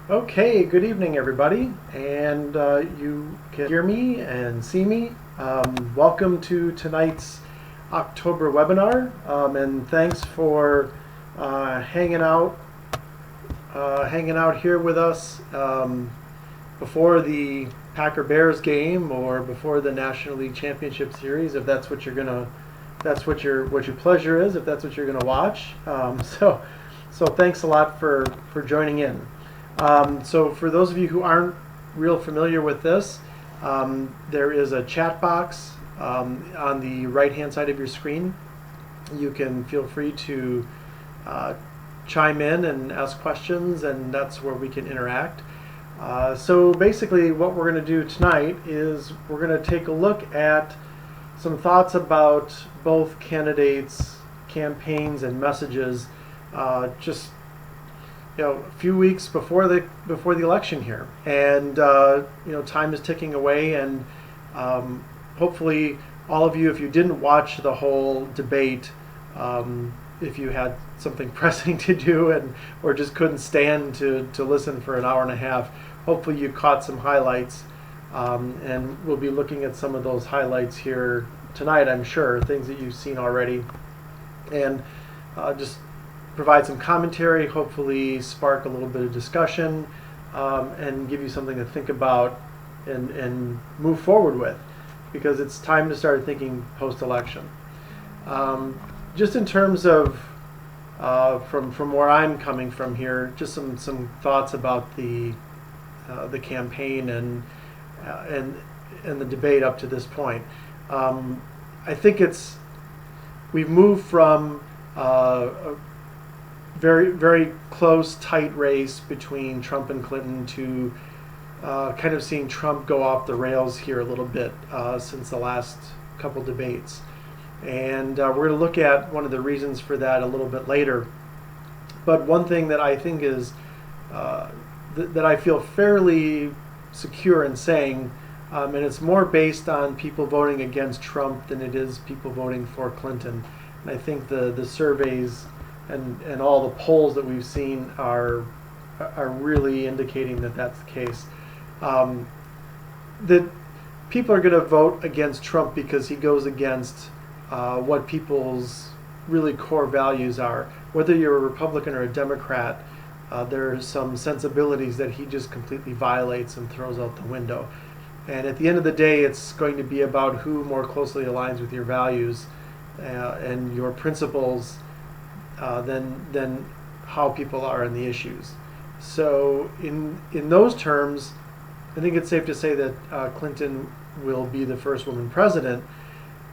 Okay, good evening, everybody. And you can hear me and see me. Welcome to tonight's October webinar, and thanks for hanging out here with us before the Packer Bears game or before the National League Championship Series, if that's what that's what your pleasure is, if that's what you're gonna watch. So thanks a lot for joining in. So for those of you who aren't real familiar with this, there is a chat box on the right-hand side of your screen. You can feel free to chime in and ask questions, and that's where we can interact. So basically what we're going to do tonight is we're going to take a look at some thoughts about both candidates' campaigns and messages just a few weeks before the election here, and time is ticking away, and hopefully all of you, if you didn't watch the whole debate, if you had something pressing to do and or just couldn't stand to listen for an hour and a half, hopefully you caught some highlights, and we'll be looking at some of those highlights here tonight, I'm sure, things that you've seen already, and just provide some commentary, hopefully spark a little bit of discussion, and give you something to think about and move forward with, because it's time to start thinking post-election. Just in terms of from where I'm coming from here, just some thoughts about the campaign and the debate up to this point. I think we've moved from a very, very close, tight race between Trump and Clinton to kind of seeing Trump go off the rails here a little bit since the last couple debates. And we're going to look at one of the reasons for that a little bit later. But one thing that I think is, that I feel fairly secure in saying, and it's more based on people voting against Trump than it is people voting for Clinton. And I think the surveys and all the polls that we've seen are really indicating that that's the case. That people are going to vote against Trump because he goes against what people's really core values are. Whether you're a Republican or a Democrat, there are some sensibilities that he just completely violates and throws out the window. And at the end of the day, it's going to be about who more closely aligns with your values and your principles than how people are in the issues. So in those terms, I think it's safe to say that Clinton will be the first woman president.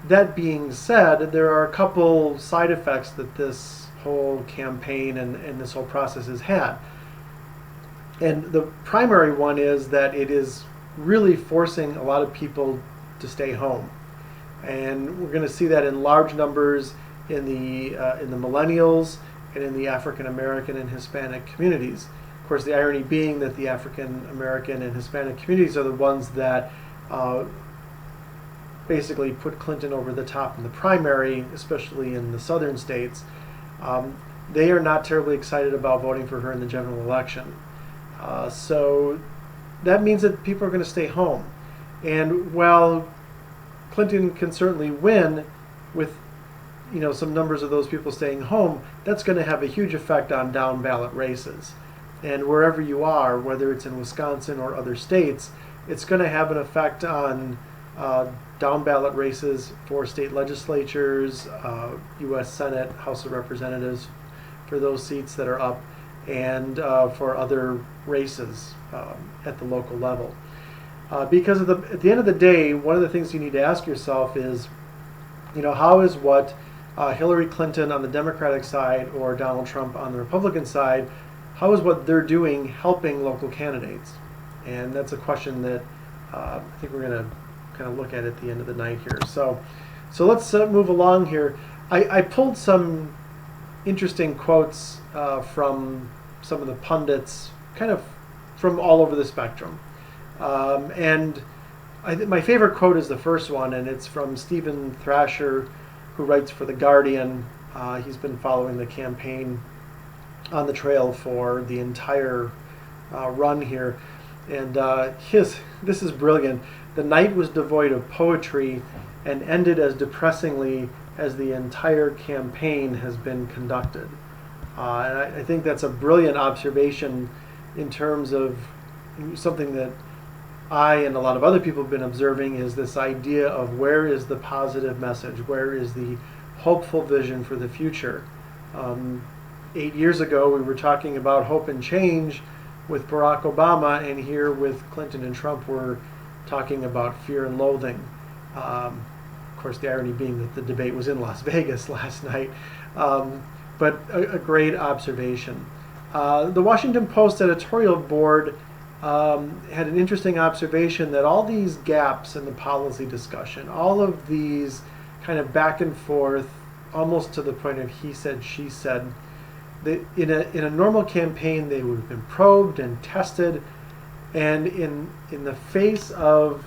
That being said, there are a couple side effects that this whole campaign and this whole process has had. And the primary one is that it is really forcing a lot of people to stay home. And we're going to see that in large numbers in the millennials and in the African American and Hispanic communities. Of course, the irony being that the African American and Hispanic communities are the ones that basically put Clinton over the top in the primary, especially in the southern states. They are not terribly excited about voting for her in the general election. So that means that people are going to stay home. And while Clinton can certainly win with some numbers of those people staying home, that's going to have a huge effect on down ballot races. And wherever you are, whether it's in Wisconsin or other states, it's going to have an effect on down ballot races for state legislatures, U.S. Senate, House of Representatives, for those seats that are up, and for other races at the local level. Because at the end of the day, one of the things you need to ask yourself is, how is what Hillary Clinton on the Democratic side or Donald Trump on the Republican side, how is what they're doing helping local candidates? And that's a question that I think we're going to kind of look at the end of the night here. So let's move along here. I pulled some interesting quotes from some of the pundits, kind of from all over the spectrum. And my favorite quote is the first one, and it's from Stephen Thrasher, who writes for The Guardian. He's been following the campaign on the trail for the entire run here. And this is brilliant. The night was devoid of poetry and ended as depressingly as the entire campaign has been conducted. And I think that's a brilliant observation in terms of something that I and a lot of other people have been observing, is this idea of where is the positive message, where is the hopeful vision for the future. 8 years ago, we were talking about hope and change with Barack Obama, and here with Clinton and Trump, we're talking about fear and loathing. Of course, the irony being that the debate was in Las Vegas last night, but a great observation. The Washington Post editorial board had an interesting observation that all these gaps in the policy discussion, all of these kind of back and forth, almost to the point of he said, she said, in a normal campaign they would have been probed and tested, and in the face of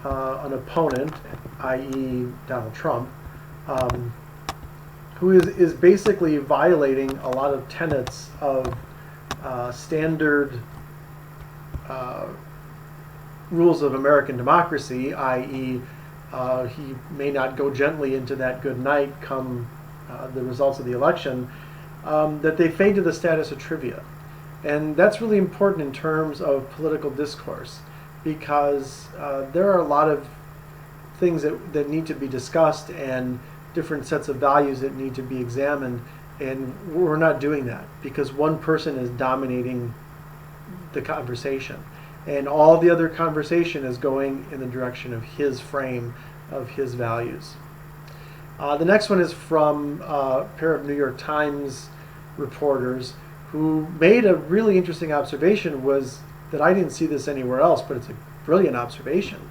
an opponent, i.e. Donald Trump, who is basically violating a lot of tenets of standard rules of American democracy, i.e. He may not go gently into that good night come the results of the election, that they fade to the status of trivia. And that's really important in terms of political discourse, because there are a lot of things that need to be discussed and different sets of values that need to be examined, and we're not doing that because one person is dominating the conversation, and all the other conversation is going in the direction of his frame, of his values. The next one is from a pair of New York Times reporters who made a really interesting observation, was that I didn't see this anywhere else, but it's a brilliant observation,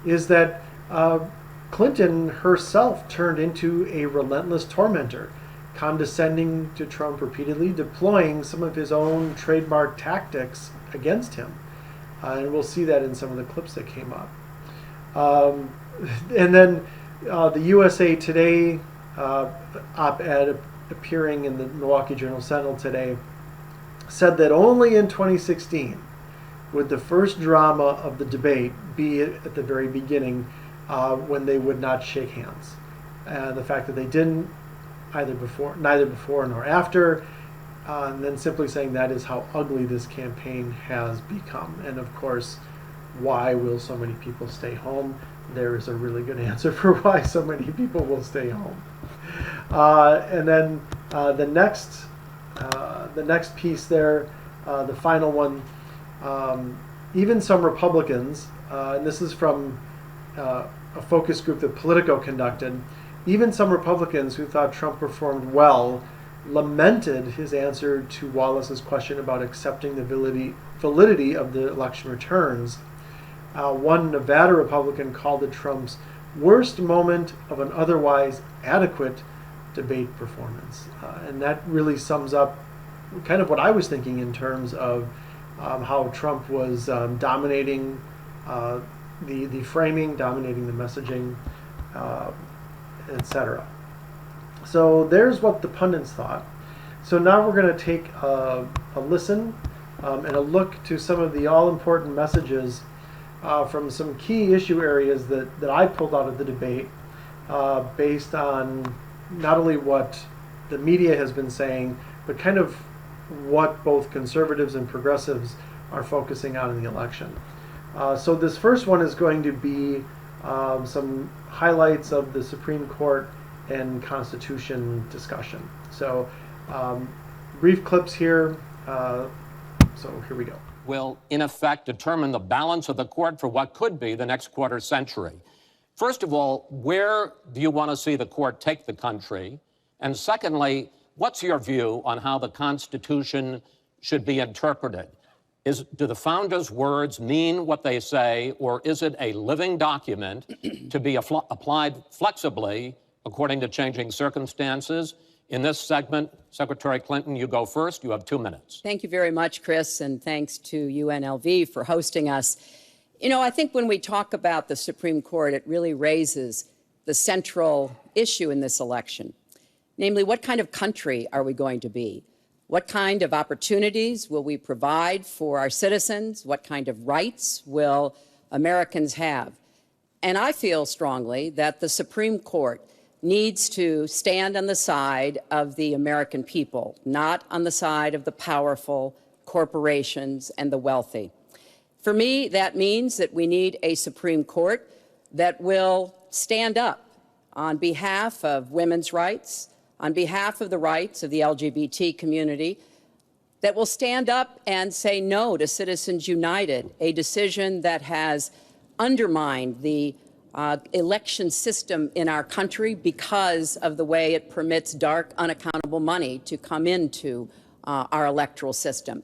is that Clinton herself turned into a relentless tormentor, condescending to Trump repeatedly, deploying some of his own trademark tactics against him. And we'll see that in some of the clips that came up. And then the USA Today op-ed appearing in the Milwaukee Journal-Sentinel today said that only in 2016 would the first drama of the debate be at the very beginning, when they would not shake hands. The fact that they didn't neither before nor after, and then simply saying that is how ugly this campaign has become. And of course, why will so many people stay home? There is a really good answer for why so many people will stay home. And then the next piece there, the final one, even some Republicans, and this is from a focus group that Politico conducted, even some Republicans who thought Trump performed well lamented his answer to Wallace's question about accepting the validity of the election returns. One Nevada Republican called it Trump's worst moment of an otherwise adequate debate performance. And that really sums up kind of what I was thinking in terms of how Trump was dominating the framing, dominating the messaging, etc. So there's what the pundits thought. So now we're going to take a listen and a look to some of the all-important messages from some key issue areas that I pulled out of the debate based on not only what the media has been saying, but kind of what both conservatives and progressives are focusing on in the election. So this first one is going to be some highlights of the Supreme Court and Constitution discussion. So brief clips here. So here we go. Will, in effect, determine the balance of the court for what could be the next quarter century. First of all, where do you want to see the court take the country? And secondly, what's your view on how the Constitution should be interpreted? Do the founders' words mean what they say, or is it a living document to be applied flexibly according to changing circumstances? In this segment, Secretary Clinton, you go first. You have 2 minutes. Thank you very much, Chris, and thanks to UNLV for hosting us. You know, I think when we talk about the Supreme Court, it really raises the central issue in this election, namely, what kind of country are we going to be? What kind of opportunities will we provide for our citizens? What kind of rights will Americans have? And I feel strongly that the Supreme Court needs to stand on the side of the American people, not on the side of the powerful, corporations, and the wealthy. For me, that means that we need a Supreme Court that will stand up on behalf of women's rights, on behalf of the rights of the LGBT community, that will stand up and say no to Citizens United, a decision that has undermined the election system in our country because of the way it permits dark, unaccountable money to come into our electoral system.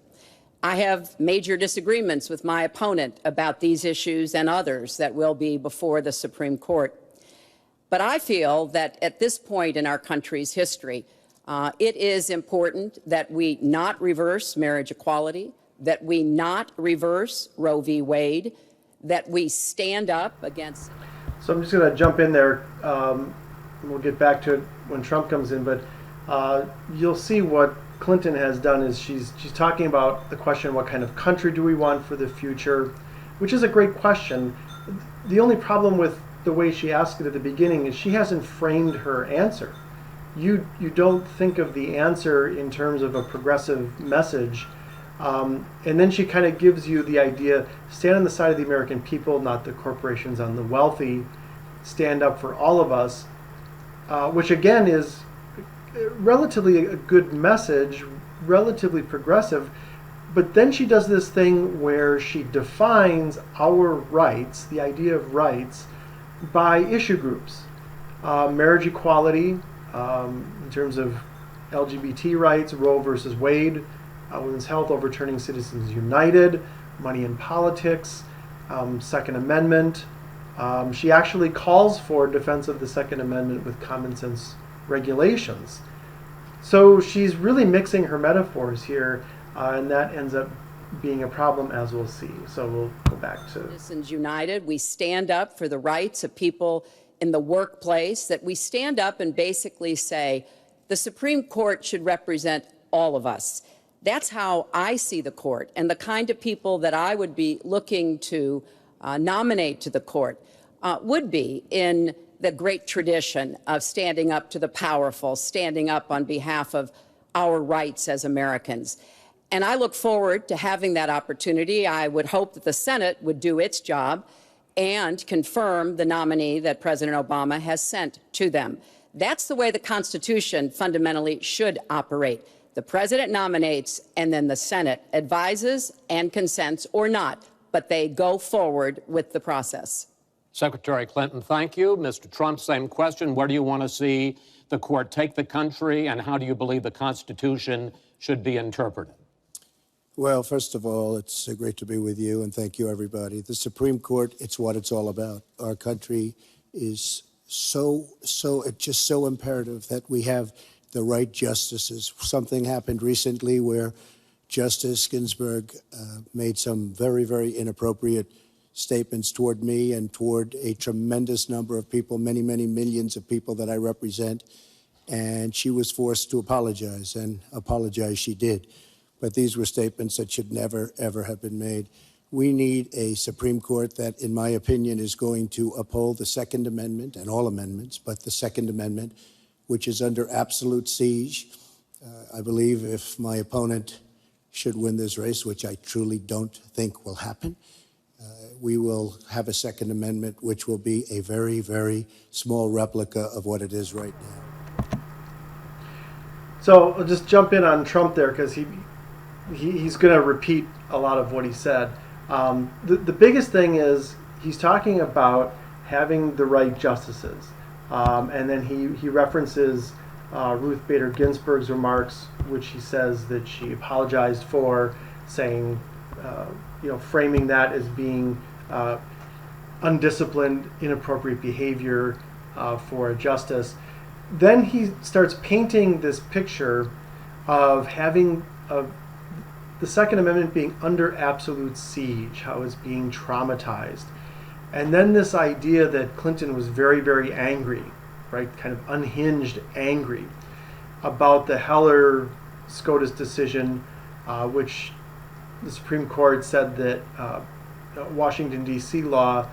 I have major disagreements with my opponent about these issues and others that will be before the Supreme Court. But I feel that at this point in our country's history, it is important that we not reverse marriage equality, that we not reverse Roe v. Wade, that we stand up against. So I'm just going to jump in there. We'll get back to it when Trump comes in, but you'll see what Clinton has done is she's talking about the question, what kind of country do we want for the future, which is a great question. The only problem with the way she asked it at the beginning is she hasn't framed her answer. You don't think of the answer in terms of a progressive message. And then she kind of gives you the idea, stand on the side of the American people, not the corporations on the wealthy, stand up for all of us, which again is relatively a good message, relatively progressive. But then she does this thing where she defines our rights, the idea of rights, by issue groups. Marriage equality, in terms of LGBT rights, Roe versus Wade, women's health, overturning Citizens United, money in politics, Second Amendment. She actually calls for defense of the Second Amendment with common sense regulations. So she's really mixing her metaphors here, and that ends up being a problem, as we'll see. So we'll go back to Citizens United. We stand up for the rights of people in the workplace, that we stand up and basically say the Supreme Court should represent all of us. That's how I see the court, and the kind of people that I would be looking to nominate to the court would be in the great tradition of standing up to the powerful, standing up on behalf of our rights as Americans. And I look forward to having that opportunity. I would hope that the Senate would do its job and confirm the nominee that President Obama has sent to them. That's the way the Constitution fundamentally should operate. The president nominates, and then the Senate advises and consents or not, but they go forward with the process. Secretary Clinton, thank you. Mr. Trump, same question. Where do you want to see the court take the country, and how do you believe the Constitution should be interpreted? Well, first of all, it's great to be with you, and thank you, everybody. The Supreme Court, it's what it's all about. Our country is it's just so imperative that we have the right justices. Something happened recently where Justice Ginsburg made some very, very inappropriate statements toward me and toward a tremendous number of people, many, many millions of people that I represent, and she was forced to apologize, and apologize she did. But these were statements that should never, ever have been made. We need a Supreme Court that, in my opinion, is going to uphold the Second Amendment and all amendments, but the Second Amendment, which is under absolute siege. I believe if my opponent should win this race, which I truly don't think will happen, we will have a Second Amendment which will be a very, very small replica of what it is right now. So I'll just jump in on Trump there, because he's going to repeat a lot of what he said. The biggest thing is he's talking about having the right justices. And then he references Ruth Bader Ginsburg's remarks, which he says that she apologized for, saying, framing that as being undisciplined, inappropriate behavior for a justice. Then he starts painting this picture of the Second Amendment being under absolute siege, how it's being traumatized. And then this idea that Clinton was very, very angry, right, kind of unhinged angry about the Heller SCOTUS decision, which the Supreme Court said that Washington, D.C. law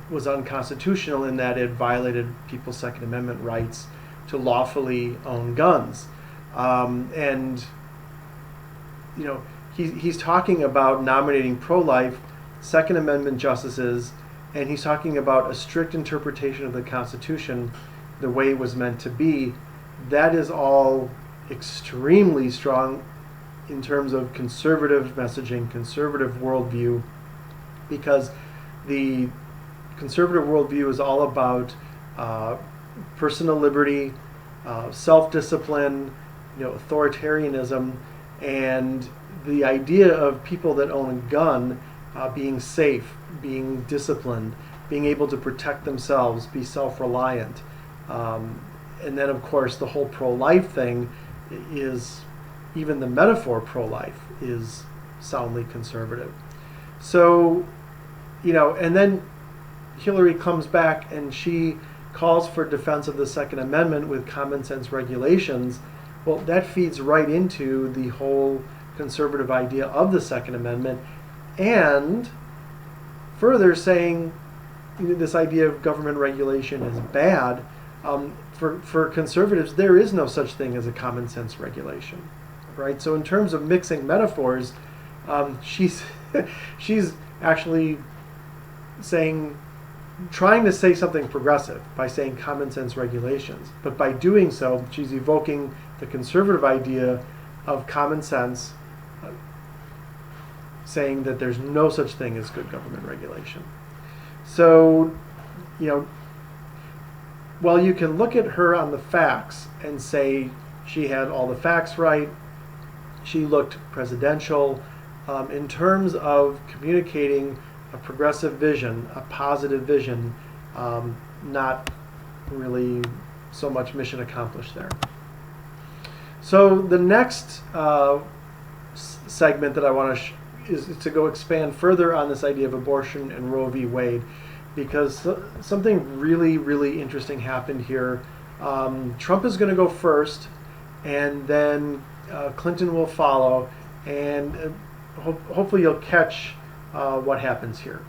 was unconstitutional in that it violated people's Second Amendment rights to lawfully own guns. And, you know, he's talking about nominating pro-life Second Amendment justices, and he's talking about a strict interpretation of the Constitution the way it was meant to be. That is all extremely strong in terms of conservative messaging, conservative worldview, because the conservative worldview is all about personal liberty, self-discipline, authoritarianism, and the idea of people that own a gun being safe, being disciplined, being able to protect themselves, be self-reliant. And then, of course, the whole pro-life thing is, even the metaphor pro-life is soundly conservative. So, and then Hillary comes back and she calls for defense of the Second Amendment with common sense regulations. Well, that feeds right into the whole conservative idea of the Second Amendment, and further saying this idea of government regulation is bad. For conservatives, there is no such thing as a common sense regulation, right? So in terms of mixing metaphors, she's actually trying to say something progressive by saying common sense regulations. But by doing so, she's evoking the conservative idea of common sense, saying that there's no such thing as good government regulation. So, while you can look at her on the facts and say she had all the facts right, she looked presidential, in terms of communicating a progressive vision, a positive vision, not really so much mission accomplished there. So the next segment that I want to is to go expand further on this idea of abortion and Roe v. Wade, because something really, really interesting happened here. Trump is going to go first, and then Clinton will follow, and hopefully you'll catch what happens here.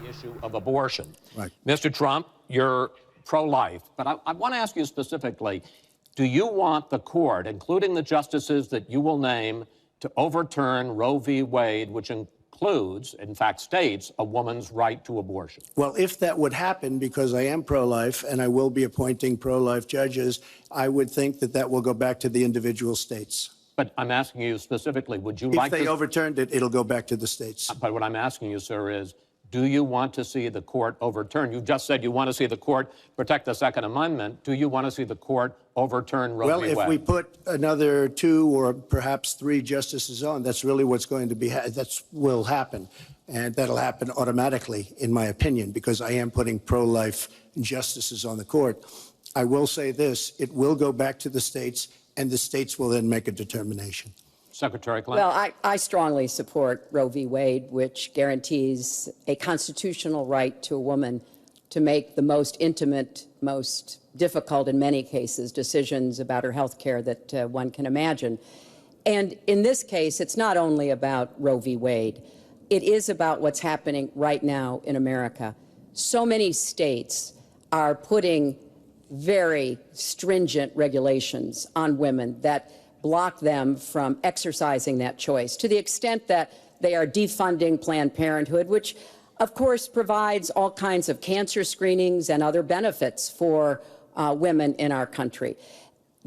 The issue of abortion. Right. Mr. Trump, you're pro-life, but I want to ask you specifically, do you want the court, including the justices that you will name, to overturn Roe v. Wade, which includes, in fact, states a woman's right to abortion? Well, if that would happen, because I am pro-life and I will be appointing pro-life judges, I would think that that will go back to the individual states. But I'm asking you specifically, would you If like they to... overturned it, it'll go back to the states. But what I'm asking you, sir, is do you want to see the court overturn? You just said you want to see the court protect the Second Amendment. Do you want to see the court overturn Roe Well, v. Wade? if we put another 2 or perhaps 3 justices on, that's really what's going to be, that will happen. And that'll happen automatically, in my opinion, because I am putting pro-life justices on the court. I will say this, it will go back to the states, and the states will then make a determination. Secretary Clinton. Well, I strongly support Roe v. Wade, which guarantees a constitutional right to a woman to make the most intimate, most difficult in many cases, decisions about her health care that one can imagine. And in this case, it's not only about Roe v. Wade. It is about what's happening right now in America. So many states are putting very stringent regulations on women that block them from exercising that choice, to the extent that they are defunding Planned Parenthood, which, of course, provides all kinds of cancer screenings and other benefits for women in our country.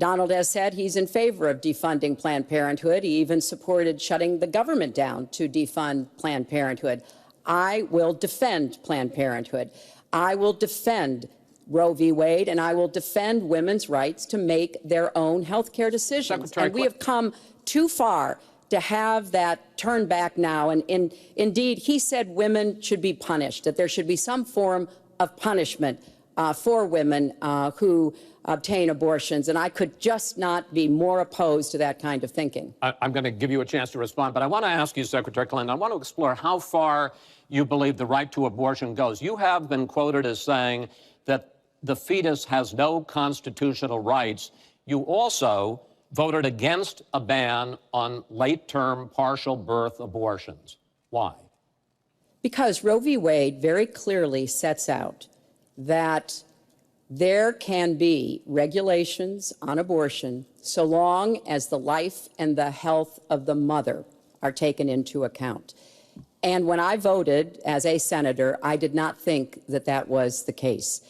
Donald has said he's in favor of defunding Planned Parenthood. He even supported shutting the government down to defund Planned Parenthood. I will defend Planned Parenthood. I will defend Roe v. Wade, and I will defend women's rights to make their own health care decisions. Secretary, and we have come too far to have that turned back now. And indeed, he said women should be punished, that there should be some form of punishment for women who obtain abortions. And I could just not be more opposed to that kind of thinking. I'm going to give you a chance to respond, but I want to ask you, Secretary Clinton, I want to explore how far you believe the right to abortion goes. You have been quoted as saying that the fetus has no constitutional rights. You also voted against a ban on late-term partial birth abortions. Why? Because Roe v. Wade very clearly sets out that there can be regulations on abortion so long as the life and the health of the mother are taken into account. And when I voted as a senator, I did not think that that was the case.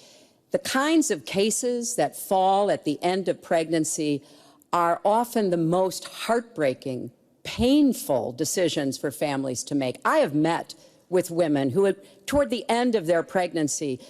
The kinds of cases that fall at the end of pregnancy are often the most heartbreaking, painful decisions for families to make. I have met with women who, toward the end of their pregnancy,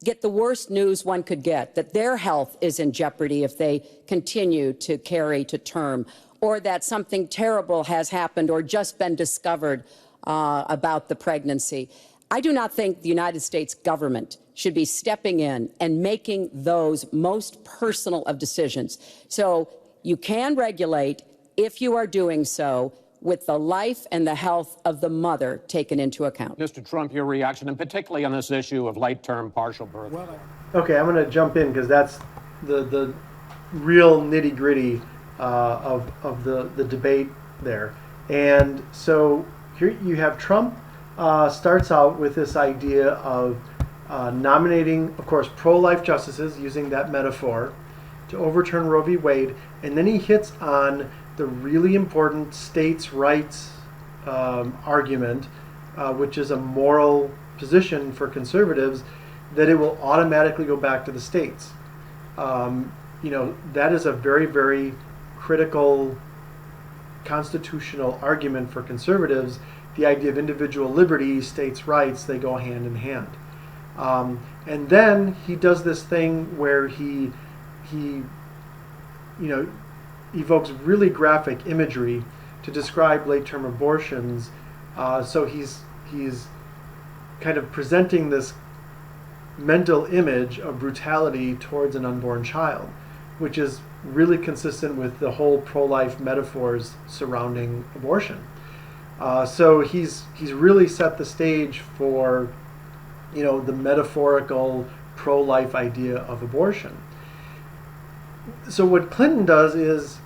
get the worst news one could get, that their health is in jeopardy if they continue to carry to term, or that something terrible has happened or just been discovered about the pregnancy. I do not think the United States government should be stepping in and making those most personal of decisions. So you can regulate if you are doing so with the life and the health of the mother taken into account. Mr. Trump, your reaction, and particularly on this issue of late-term partial birth. Okay, I'm going to jump in because that's the real nitty-gritty of the debate there. And so here you have Trump starts out with this idea of nominating, of course, pro-life justices, using that metaphor, to overturn Roe v. Wade, and then he hits on the really important states' rights argument, which is a moral position for conservatives, that it will automatically go back to the states. That is a very, very critical constitutional argument for conservatives. The idea of individual liberty, states' rights, they go hand in hand. And then he does this thing where he evokes really graphic imagery to describe late-term abortions. So he's kind of presenting this mental image of brutality towards an unborn child, which is really consistent with the whole pro-life metaphors surrounding abortion. So he's really set the stage for the metaphorical pro-life idea of abortion. So what Clinton does is,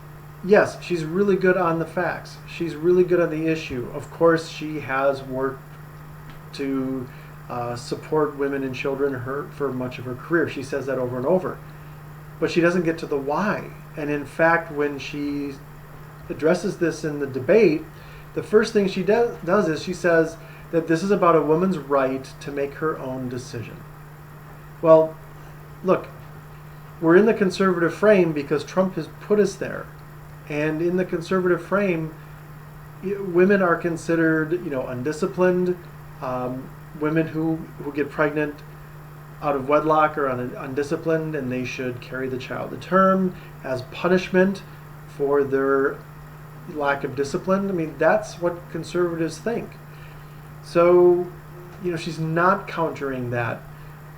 yes, she's really good on the facts. She's really good on the issue. Of course, she has worked to support women and children for much of her career. She says that over and over. But she doesn't get to the why. And in fact, when she addresses this in the debate, the first thing she does is she says that this is about a woman's right to make her own decision. Well, look, we're in the conservative frame because Trump has put us there. And in the conservative frame, women are considered, undisciplined. Women who get pregnant out of wedlock are undisciplined, and they should carry the child to term as punishment for their lack of discipline. I mean, that's what conservatives think. So, she's not countering that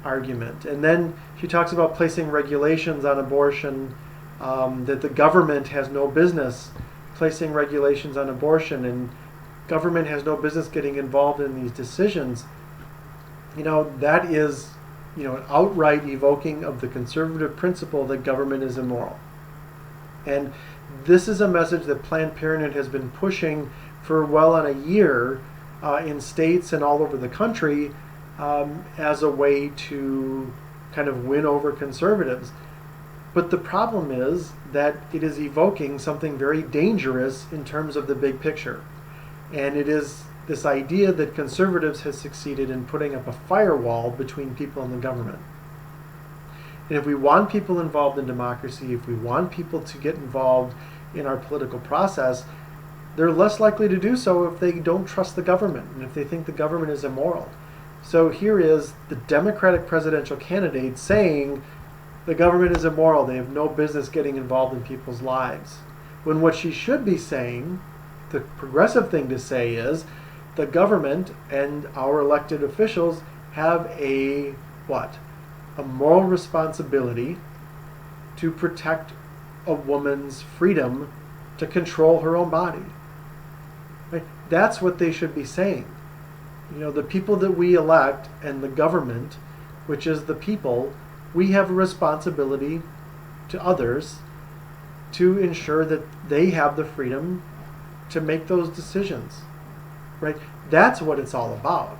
argument. And then she talks about placing regulations on abortion, that the government has no business placing regulations on abortion, and government has no business getting involved in these decisions. That is, an outright evoking of the conservative principle that government is immoral. And this is a message that Planned Parenthood has been pushing for well on a year in states and all over the country as a way to kind of win over conservatives. But the problem is that it is evoking something very dangerous in terms of the big picture. And it is this idea that conservatives have succeeded in putting up a firewall between people and the government. And if we want people involved in democracy, if we want people to get involved in our political process, they're less likely to do so if they don't trust the government and if they think the government is immoral. So here is the Democratic presidential candidate saying the government is immoral, they have no business getting involved in people's lives. When what she should be saying, the progressive thing to say, is the government and our elected officials have a moral responsibility to protect a woman's freedom to control her own body. Right? That's what they should be saying. The people that we elect and the government, which is the people, we have a responsibility to others to ensure that they have the freedom to make those decisions, right? That's what it's all about,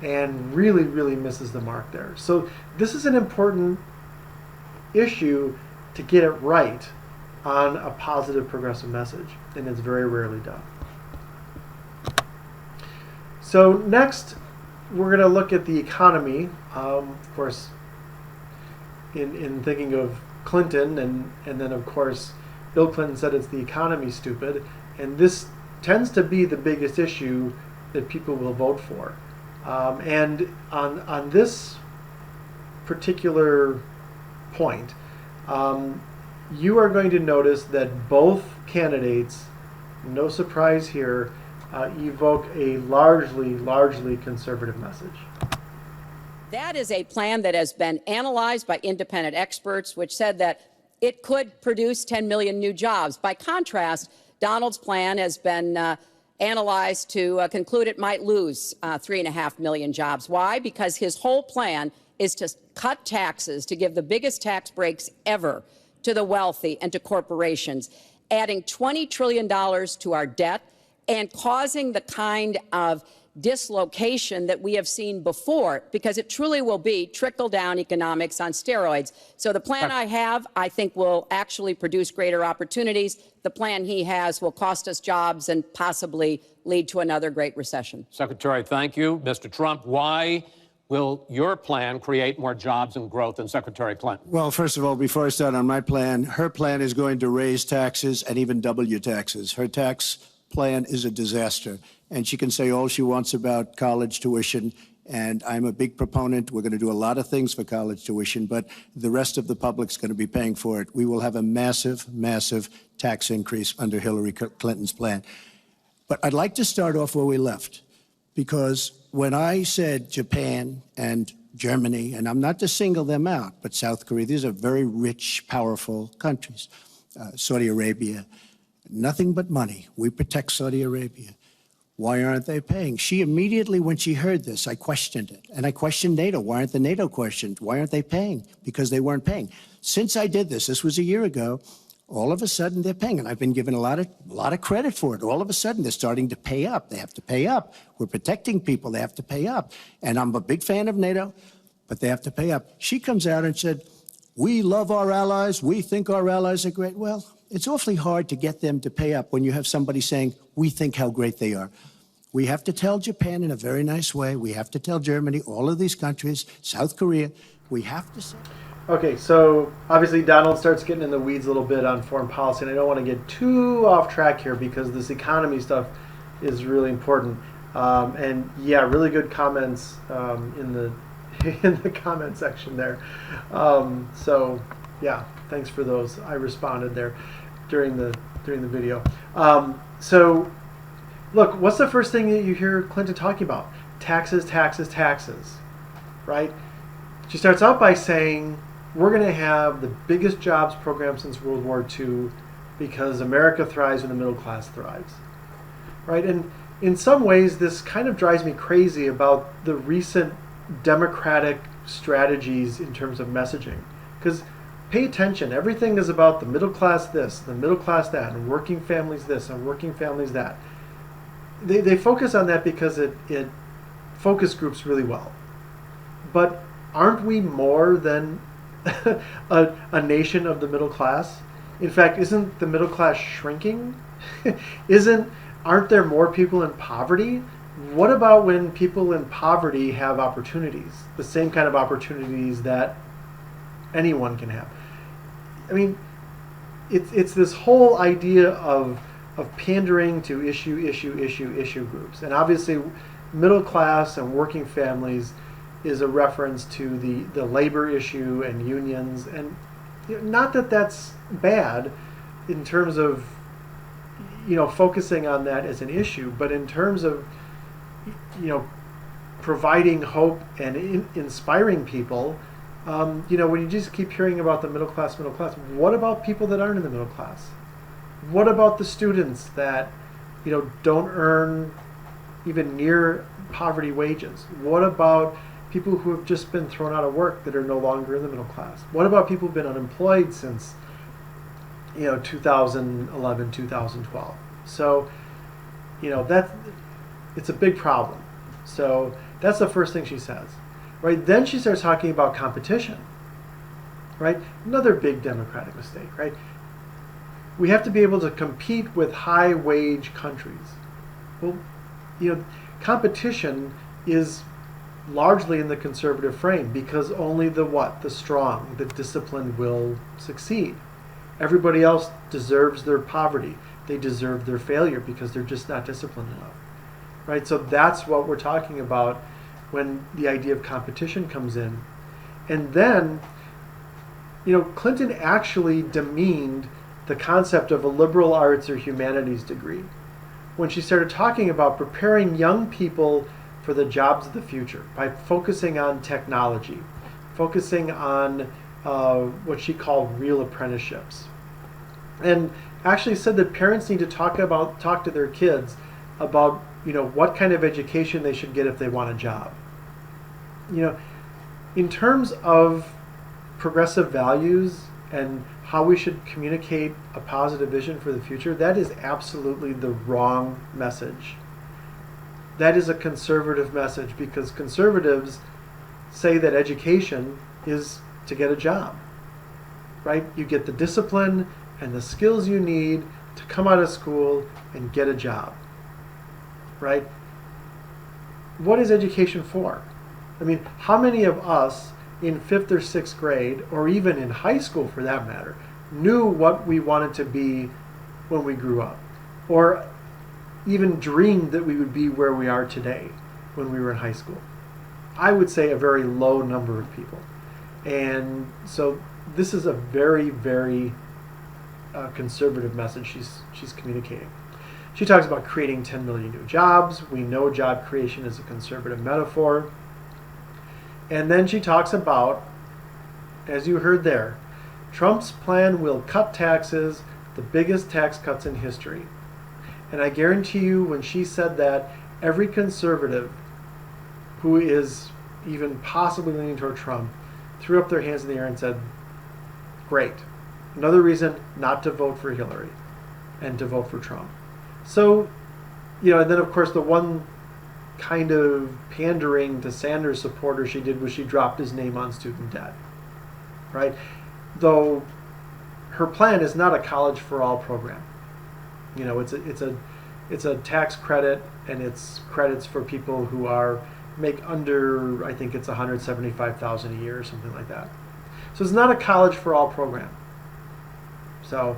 and really, really misses the mark there. So this is an important issue to get it right on a positive progressive message, and it's very rarely done. So next, we're going to look at the economy. Of course, in thinking of Clinton, and then of course Bill Clinton said it's the economy, stupid, and this tends to be the biggest issue that people will vote for. And on this particular point, you are going to notice that both candidates, no surprise here, evoke a largely conservative message. That is a plan that has been analyzed by independent experts, which said that it could produce 10 million new jobs. By contrast, Donald's plan has been analyzed to conclude it might lose 3.5 million jobs. Why? Because his whole plan is to cut taxes, to give the biggest tax breaks ever to the wealthy and to corporations, adding $20 trillion to our debt and causing the kind of dislocation that we have seen before, because it truly will be trickle-down economics on steroids. So the plan I have, I think, will actually produce greater opportunities. The plan he has will cost us jobs and possibly lead to another great recession. Secretary, thank you. Mr. Trump, why will your plan create more jobs and growth than Secretary Clinton? Well, first of all, before I start on my plan, her plan is going to raise taxes and even double your taxes. Her tax plan is a disaster. And she can say all she wants about college tuition, and I'm a big proponent. We're going to do a lot of things for college tuition, but the rest of the public's going to be paying for it. We will have a massive tax increase under Hillary Clinton's plan. But I'd like to start off where we left, because when I said Japan and Germany, and I'm not to single them out, but South Korea, these are very rich, powerful countries. Saudi Arabia, nothing but money. We protect Saudi Arabia. Why aren't they paying? She immediately, when she heard this, I questioned it. And I questioned NATO. Why aren't the NATO questioned? Why aren't they paying? Because they weren't paying. Since I did this was a year ago, all of a sudden they're paying. And I've been given a lot of credit for it. All of a sudden they're starting to pay up. They have to pay up. We're protecting people. They have to pay up. And I'm a big fan of NATO, but they have to pay up. She comes out and said, we love our allies. We think our allies are great. Well, it's awfully hard to get them to pay up when you have somebody saying, we think how great they are. We have to tell Japan in a very nice way. We have to tell Germany, all of these countries, South Korea, we have to say. Okay, so obviously Donald starts getting in the weeds a little bit on foreign policy, and I don't want to get too off track here because this economy stuff is really important. And yeah, really good comments in the comment section there. So yeah, thanks for those. I responded there during the video. So look, what's the first thing that you hear Clinton talking about? Taxes, taxes, taxes, right? She starts out by saying, we're going to have the biggest jobs program since World War II because America thrives when the middle class thrives, right? And in some ways, this kind of drives me crazy about the recent Democratic strategies in terms of messaging. Because pay attention, everything is about the middle class this, the middle class that, and working families this, and working families that. They focus on that because it focus groups really well. But aren't we more than a nation of the middle class? In fact, isn't the middle class shrinking? Aren't there more people in poverty? What about when people in poverty have opportunities, the same kind of opportunities that anyone can have? I mean, it's this whole idea of pandering to issue groups. And obviously, middle class and working families is a reference to the labor issue and unions. And not that that's bad in terms of, focusing on that as an issue, but in terms of, providing hope and inspiring people, when you just keep hearing about the middle class, what about people that aren't in the middle class? What about the students that, don't earn even near poverty wages? What about people who have just been thrown out of work that are no longer in the middle class? What about people who've been unemployed since, 2011, 2012. So, that's it's a big problem. So that's the first thing she says, right? Then she starts talking about competition, right? Another big Democratic mistake, right? We have to be able to compete with high wage countries. Well, competition is largely in the conservative frame because only the strong, the disciplined will succeed. Everybody else deserves their poverty. They deserve their failure because they're just not disciplined enough. Right? So that's what we're talking about when the idea of competition comes in. And then, Clinton actually demeaned the concept of a liberal arts or humanities degree when she started talking about preparing young people for the jobs of the future by focusing on technology, focusing on what she called real apprenticeships. And actually said that parents need to talk to their kids about what kind of education they should get if they want a job. In terms of progressive values and how we should communicate a positive vision for the future, that is absolutely the wrong message. That is a conservative message because conservatives say that education is to get a job, right? You get the discipline and the skills you need to come out of school and get a job, right? What is education for? I mean, how many of us in 5th or 6th grade, or even in high school for that matter, knew what we wanted to be when we grew up? Or even dreamed that we would be where we are today when we were in high school? I would say a very low number of people. And so this is a very, very conservative message she's communicating. She talks about creating 10 million new jobs. We know job creation is a conservative metaphor. And then she talks about, as you heard there, Trump's plan will cut taxes, the biggest tax cuts in history. And I guarantee you, when she said that, every conservative who is even possibly leaning toward Trump threw up their hands in the air and said, great. Another reason not to vote for Hillary and to vote for Trump. So, and then of course the one kind of pandering to Sanders supporters she did was she dropped his name on student debt, right? Though her plan is not a college for all program. It's a tax credit, and it's credits for people who make under, I think it's $175,000 a year or something like that. So it's not a college for all program. So,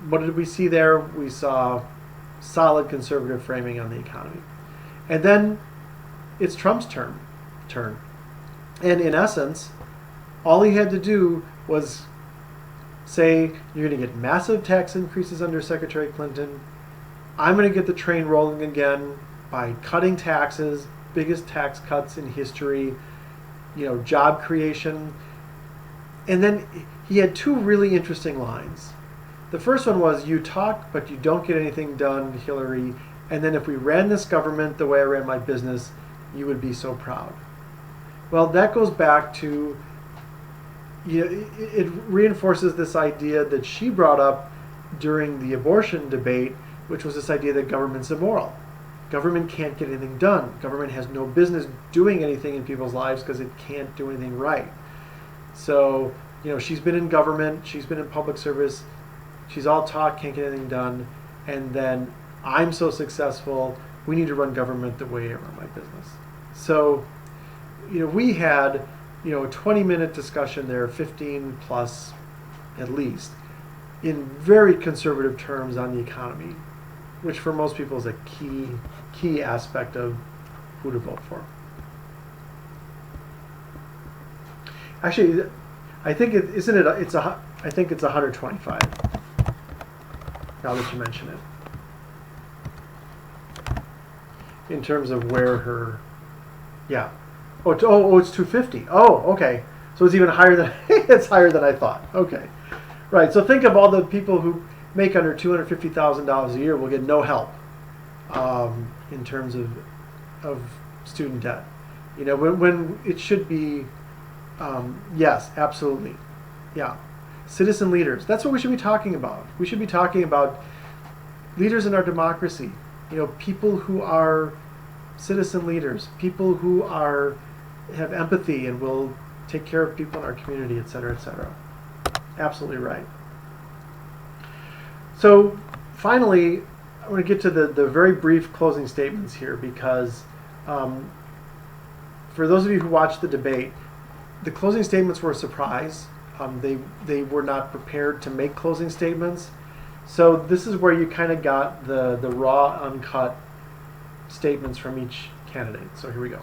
what did we see there? We saw solid conservative framing on the economy. And then it's Trump's turn. And in essence, all he had to do was say, you're going to get massive tax increases under Secretary Clinton. I'm going to get the train rolling again by cutting taxes, biggest tax cuts in history, job creation. And then he had two really interesting lines. The first one was, you talk, but you don't get anything done, Hillary. And then if we ran this government the way I ran my business, you would be so proud. Well, that goes back to, it reinforces this idea that she brought up during the abortion debate, which was this idea that government's immoral. Government can't get anything done. Government has no business doing anything in people's lives because it can't do anything right. So, she's been in government, she's been in public service, she's all talk, can't get anything done, and then I'm so successful, we need to run government the way I run my business. So, we had, a 20-minute discussion there, 15 plus at least, in very conservative terms on the economy, which for most people is a key aspect of who to vote for. Actually, I think I think it's 125. Now that you mention it, in terms of where her, yeah, it's 250. Oh, okay, so it's even higher than it's higher than I thought. Okay, right. So think of all the people who make under $250,000 a year will get no help in terms of student debt. When it should be, yes, absolutely, yeah. citizen leaders. That's what we should be talking about. We should be talking about leaders in our democracy. People who are citizen leaders, people who have empathy and will take care of people in our community, et cetera, et cetera. Absolutely right. So finally, I want to get to the very brief closing statements here because for those of you who watched the debate, the closing statements were a surprise. They were not prepared to make closing statements. So this is where you kind of got the raw, uncut statements from each candidate. So here we go.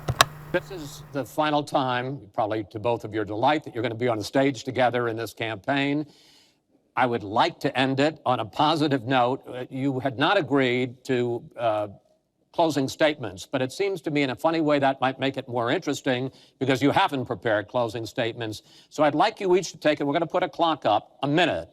This is the final time, probably to both of your delight, that you're going to be on the stage together in this campaign. I would like to end it on a positive note. You had not agreed to closing statements, but it seems to me in a funny way that might make it more interesting because you haven't prepared closing statements. So I'd like you each to take it. We're going to put a clock up, a minute,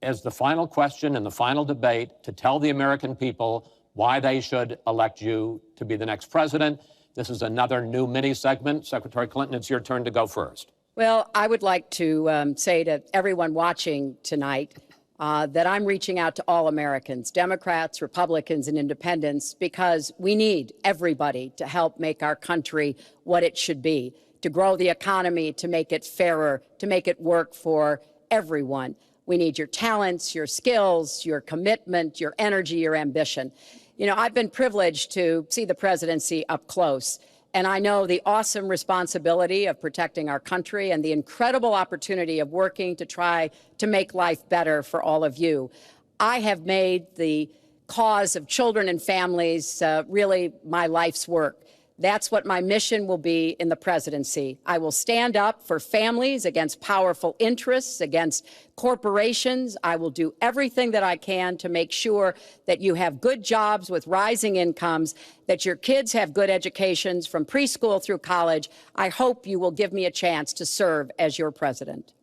as the final question in the final debate to tell the American people why they should elect you to be the next president. This is another new mini segment. Secretary Clinton, it's your turn to go first. Well, I would like to say to everyone watching tonight that I'm reaching out to all Americans, Democrats, Republicans, and independents, because we need everybody to help make our country what it should be, to grow the economy, to make it fairer, to make it work for everyone. We need your talents, your skills, your commitment, your energy, your ambition. I've been privileged to see the presidency up close, and I know the awesome responsibility of protecting our country and the incredible opportunity of working to try to make life better for all of you. I have made the cause of children and families really my life's work. That's what my mission will be in the presidency. I will stand up for families against powerful interests, against corporations. I will do everything that I can to make sure that you have good jobs with rising incomes, that your kids have good educations from preschool through college. I hope you will give me a chance to serve as your president.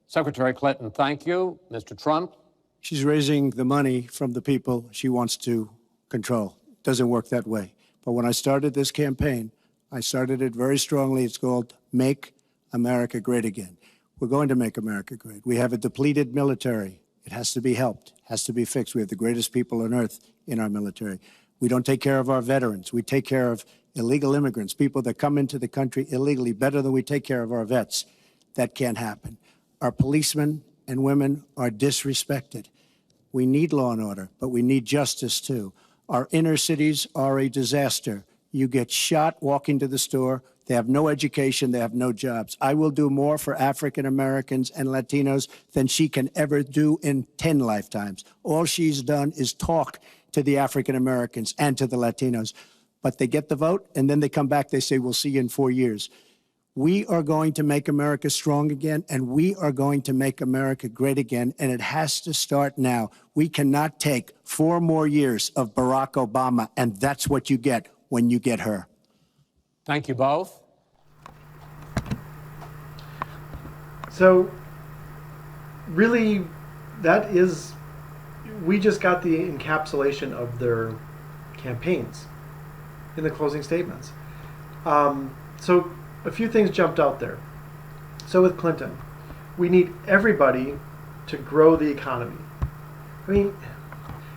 Secretary Clinton, thank you. Mr. Trump? She's raising the money from the people she wants to control. It doesn't work that way. But when I started this campaign, I started it very strongly. It's called Make America Great Again. We're going to make America great. We have a depleted military. It has to be helped, has to be fixed. We have the greatest people on earth in our military. We don't take care of our veterans. We take care of illegal immigrants, people that come into the country illegally, better than we take care of our vets. That can't happen. Our policemen and women are disrespected. We need law and order, but we need justice too. Our inner cities are a disaster. You get shot walking to the store. They have no education. They have no jobs. I will do more for African Americans and Latinos than she can ever do in 10 lifetimes. All she's done is talk to the African Americans and to the Latinos. But they get the vote, and then they come back. They say, we'll see you in 4 years. We are going to make America strong again, and we are going to make America great again, and it has to start now. We cannot take 4 more years of Barack Obama, and that's what you get when you get her. Thank you both. So really, we just got the encapsulation of their campaigns in the closing statements. So a few things jumped out there. So with Clinton, we need everybody to grow the economy. I mean,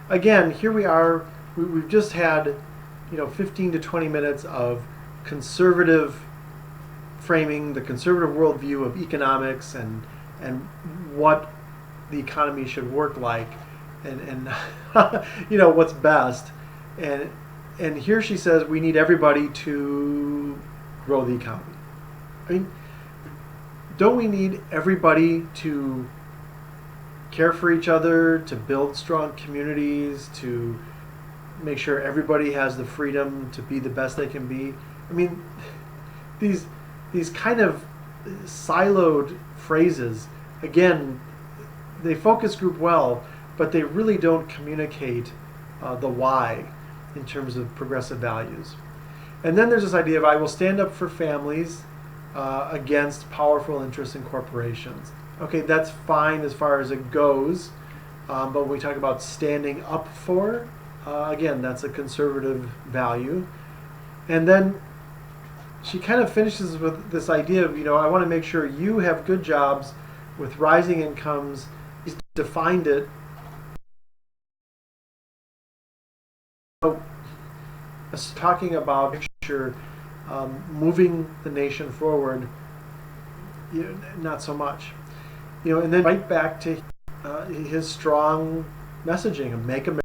again, here we are. We've just had, 15 to 20 minutes of conservative framing, the conservative worldview of economics and what the economy should work like, and what's best. And here she says we need everybody to grow the economy. I mean, don't we need everybody to care for each other, to build strong communities, to make sure everybody has the freedom to be the best they can be? I mean, these kind of siloed phrases, again, they focus group well, but they really don't communicate the why in terms of progressive values. And then there's this idea of I will stand up for families against powerful interests in corporations. Okay, that's fine as far as it goes, but when we talk about standing up for, again, that's a conservative value. And then she kind of finishes with this idea of, I want to make sure you have good jobs with rising incomes. He's defined it. So, talking about picture, moving the nation forward, not so much. And then right back to his strong messaging of make America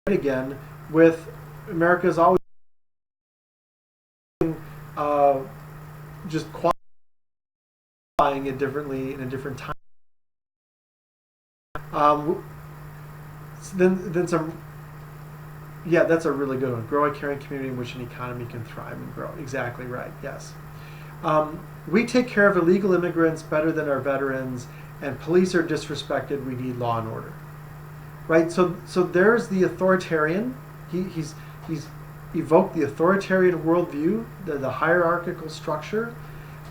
great again, with America's always just qualifying it differently in a different time. Then some. Yeah, that's a really good one. Grow a caring community in which an economy can thrive and grow. Exactly right. Yes. We take care of illegal immigrants better than our veterans, and police are disrespected. We need law and order. Right. So there's the authoritarian. He's evoked the authoritarian worldview, the hierarchical structure,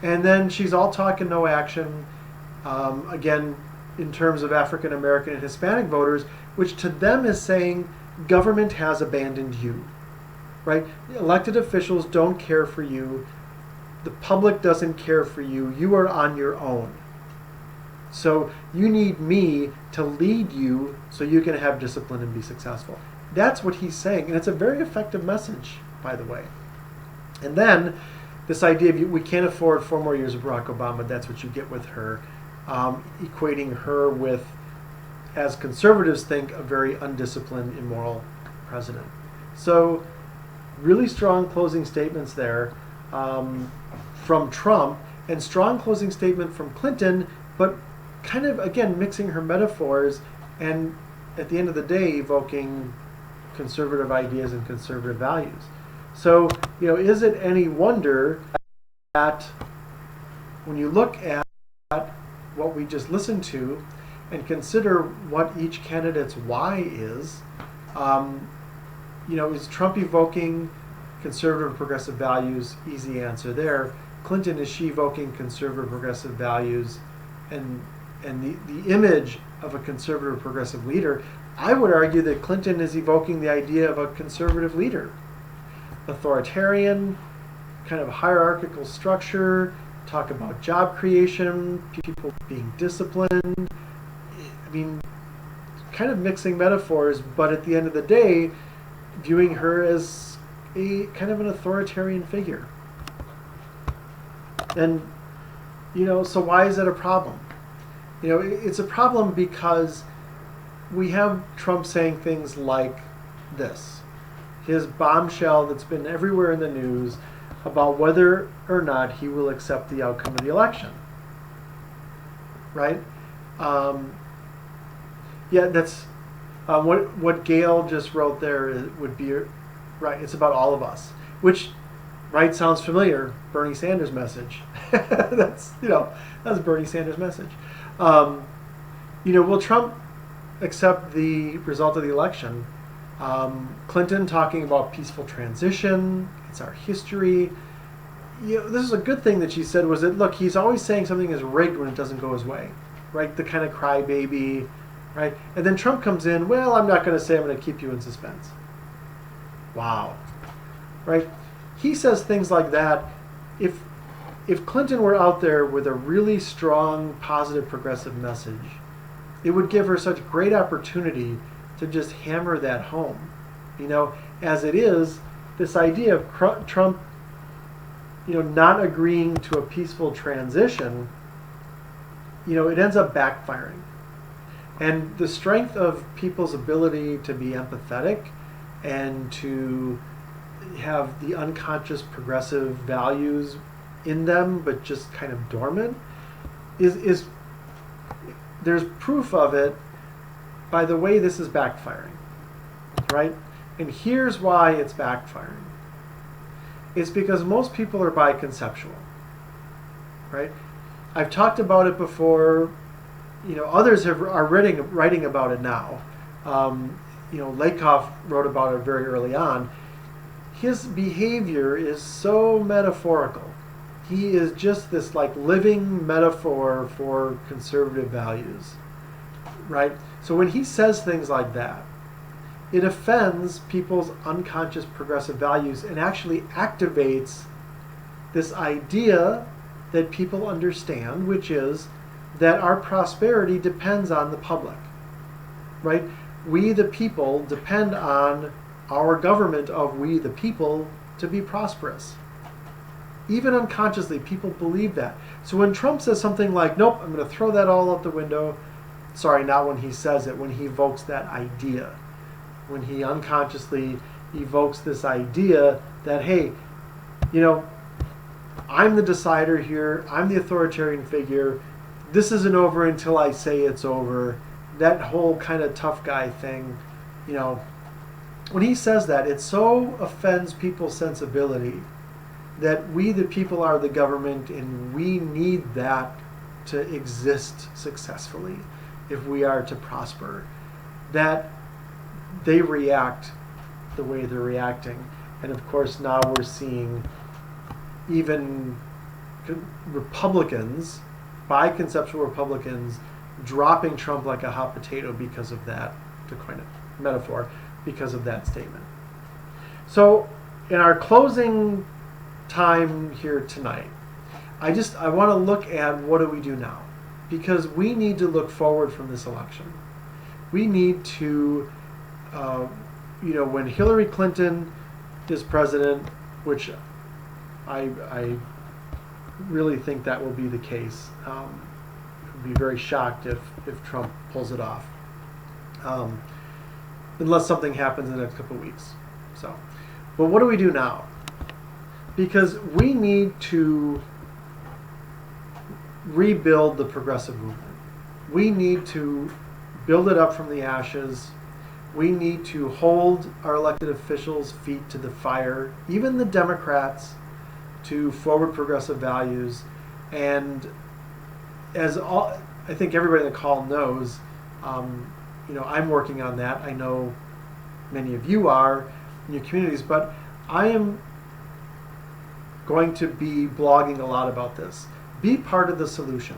and then she's all talk and no action. Again, in terms of African American and Hispanic voters, which to them is saying government has abandoned you, right? Elected officials don't care for you. The public doesn't care for you. You are on your own. So you need me to lead you so you can have discipline and be successful. That's what he's saying. And it's a very effective message, by the way. And then this idea of we can't afford 4 more years of Barack Obama, that's what you get with her, equating her with, as conservatives think, a very undisciplined, immoral president. So really strong closing statements there from Trump, and strong closing statement from Clinton, but kind of, again, mixing her metaphors and at the end of the day evoking conservative ideas and conservative values. So, is it any wonder that when you look at what we just listened to and consider what each candidate's why is Trump evoking conservative progressive values? Easy answer there. Clinton, is she evoking conservative progressive values and the image of a conservative progressive leader? I would argue that Clinton is evoking the idea of a conservative leader. Authoritarian, kind of hierarchical structure, talk about job creation, people being disciplined. I mean, kind of mixing metaphors, but at the end of the day, viewing her as a kind of an authoritarian figure. And, so why is that a problem? It's a problem because we have Trump saying things like this. His bombshell that's been everywhere in the news about whether or not he will accept the outcome of the election. Right? That's what Gail just wrote there would be, right, it's about all of us. Which, right, sounds familiar. Bernie Sanders' message. That's Bernie Sanders' message. Will Trump accept the result of the election? Clinton talking about peaceful transition. It's our history. This is a good thing that she said, was that, look, he's always saying something is rigged when it doesn't go his way, right? The kind of crybaby, right? And then Trump comes in, well, I'm not going to say, I'm going to keep you in suspense. Wow, right? He says things like that. If Clinton were out there with a really strong, positive, progressive message, it would give her such great opportunity to just hammer that home. As it is, this idea of Trump, not agreeing to a peaceful transition, it ends up backfiring. And the strength of people's ability to be empathetic and to have the unconscious progressive values in them, but just kind of dormant, is there's proof of it by the way this is backfiring, right? And here's why it's backfiring. It's because most people are biconceptual, right? I've talked about it before. Others are writing about it now. Lakoff wrote about it very early on. His behavior is so metaphorical. He is just this living metaphor for conservative values, right? So when he says things like that, it offends people's unconscious progressive values and actually activates this idea that people understand, which is that our prosperity depends on the public, right? We, the people, depend on our government of we, the people, to be prosperous. Even unconsciously, people believe that. So when Trump says something like, nope, I'm going to throw that all out the window, sorry, not when he says it, when he evokes that idea, when he unconsciously evokes this idea that, hey, you know, I'm the decider here, I'm the authoritarian figure, this isn't over until I say it's over, that whole kind of tough guy thing, you know, when he says that, it so offends people's sensibility that we, the people, are the government, and we need that to exist successfully if we are to prosper, that they react the way they're reacting. And of course, now we're seeing even Republicans, biconceptual Republicans, dropping Trump like a hot potato because of that, to coin a metaphor, because of that statement. So in our closing time here tonight, I want to look at what do we do now, because we need to look forward from this election. We need to, when Hillary Clinton is president, which I really think that will be the case. I'd be very shocked if Trump pulls it off, unless something happens in the next couple of weeks. So, but what do we do now? Because we need to rebuild the progressive movement. We need to build it up from the ashes. We need to hold our elected officials' feet to the fire, even the Democrats, to forward progressive values. And as all, I think everybody on the call knows, I'm working on that. I know many of you are in your communities, but I am going to be blogging a lot about this. Be part of the solution.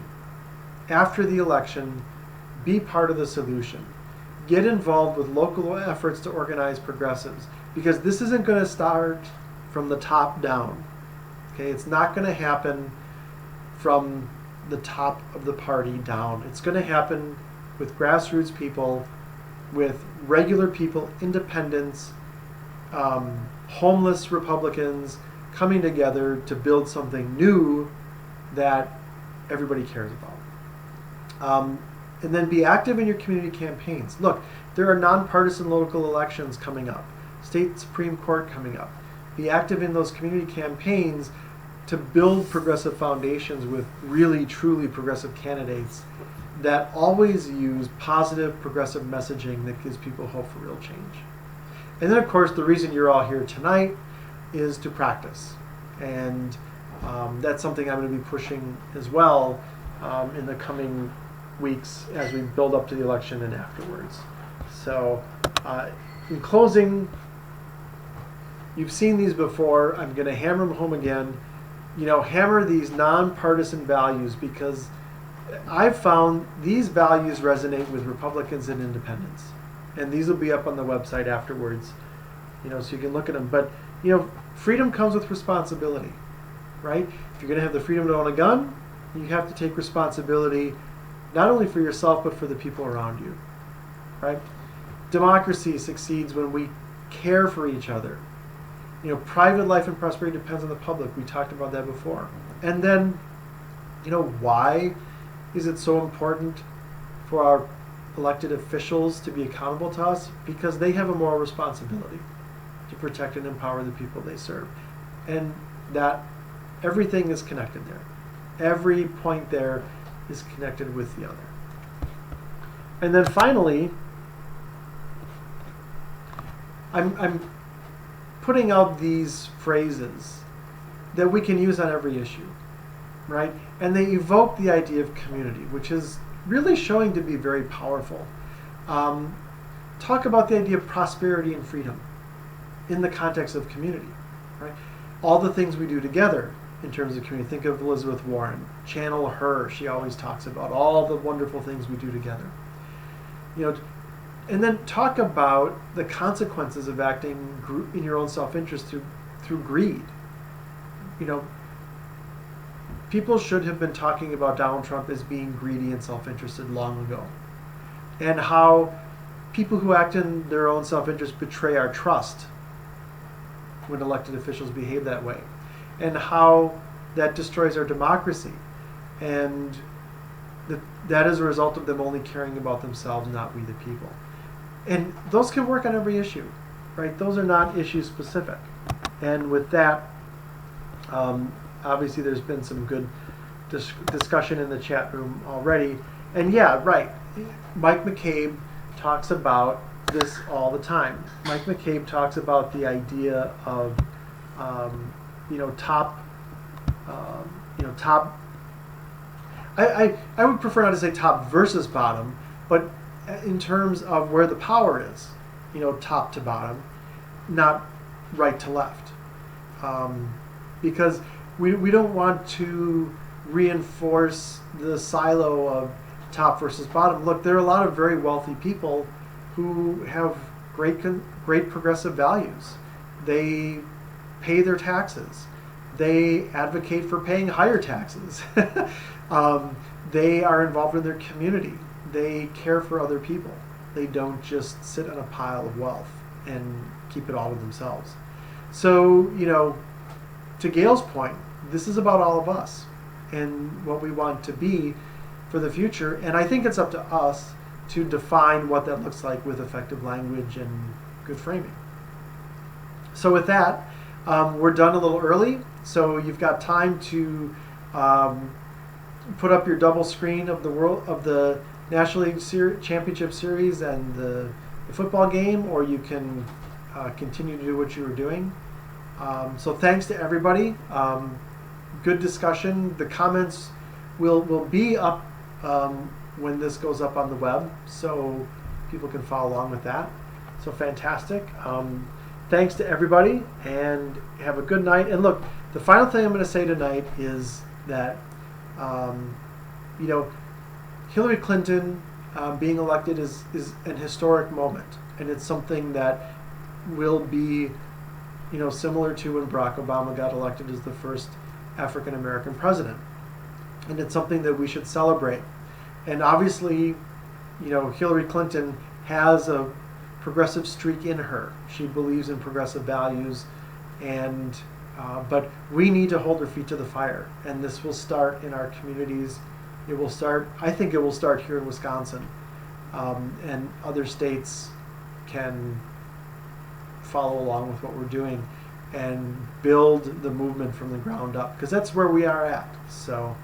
After the election, be part of the solution. Get involved with local efforts to organize progressives, because this isn't going to start from the top down. Okay, it's not going to happen from the top of the party down. It's going to happen with grassroots people, with regular people, independents, homeless Republicans coming together to build something new that everybody cares about. And then be active in your community campaigns. Look, there are nonpartisan local elections coming up, state Supreme Court coming up. Be active in those community campaigns to build progressive foundations with really, truly progressive candidates that always use positive, progressive messaging that gives people hope for real change. And then, of course, the reason you're all here tonight is to practice. And that's something I'm going to be pushing as well in the coming weeks as we build up to the election and afterwards. So, in closing, you've seen these before. I'm going to hammer them home again. Hammer these nonpartisan values, because I've found these values resonate with Republicans and independents. And these will be up on the website afterwards, so you can look at them. But, freedom comes with responsibility, right? If you're going to have the freedom to own a gun, you have to take responsibility not only for yourself, but for the people around you, right? Democracy succeeds when we care for each other. Private life and prosperity depends on the public. We talked about that before. And then, why is it so important for our elected officials to be accountable to us? Because they have a moral responsibility to protect and empower the people they serve. And that everything is connected there. Every point there is connected with the other. And then finally, I'm putting out these phrases that we can use on every issue, right? And they evoke the idea of community, which is really showing to be very powerful. Talk about the idea of prosperity and freedom in the context of community, right? All the things we do together in terms of community. Think of Elizabeth Warren. Channel her. She always talks about all the wonderful things we do together. And then talk about the consequences of acting in your own self-interest through greed. people should have been talking about Donald Trump as being greedy and self-interested long ago, and how people who act in their own self-interest betray our trust when elected officials behave that way, and how that destroys our democracy, and that is a result of them only caring about themselves, not we the people. And those can work on every issue, right? Those are not issue specific. And with that, obviously there's been some good discussion in the chat room already. And yeah, right, Mike McCabe talks about this all the time. Mike McCabe talks about the idea of, top. I would prefer not to say top versus bottom, but in terms of where the power is, top to bottom, not right to left, because we don't want to reinforce the silo of top versus bottom. Look, there are a lot of very wealthy people who have great progressive values. They pay their taxes. They advocate for paying higher taxes. They are involved in their community. They care for other people. They don't just sit on a pile of wealth and keep it all to themselves. So, to Gail's point, this is about all of us and what we want to be for the future. And I think it's up to us to define what that looks like with effective language and good framing. So with that, we're done a little early. So you've got time to put up your double screen of the National League Championship Series and the football game, or you can continue to do what you were doing. So thanks to everybody. Good discussion. The comments will be up when this goes up on the web, so people can follow along with that. So fantastic. Thanks to everybody, and have a good night. And look, the final thing I'm going to say tonight is that Hillary Clinton being elected is an historic moment, and it's something that will be similar to when Barack Obama got elected as the first African American president, and it's something that we should celebrate. And obviously, Hillary Clinton has a progressive streak in her. She believes in progressive values, and but we need to hold her feet to the fire, and this will start in our communities. It will start, I think it will start here in Wisconsin, and other states can follow along with what we're doing and build the movement from the ground up, because that's where we are at. So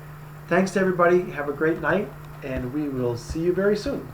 thanks to everybody. Have a great night, and we will see you very soon.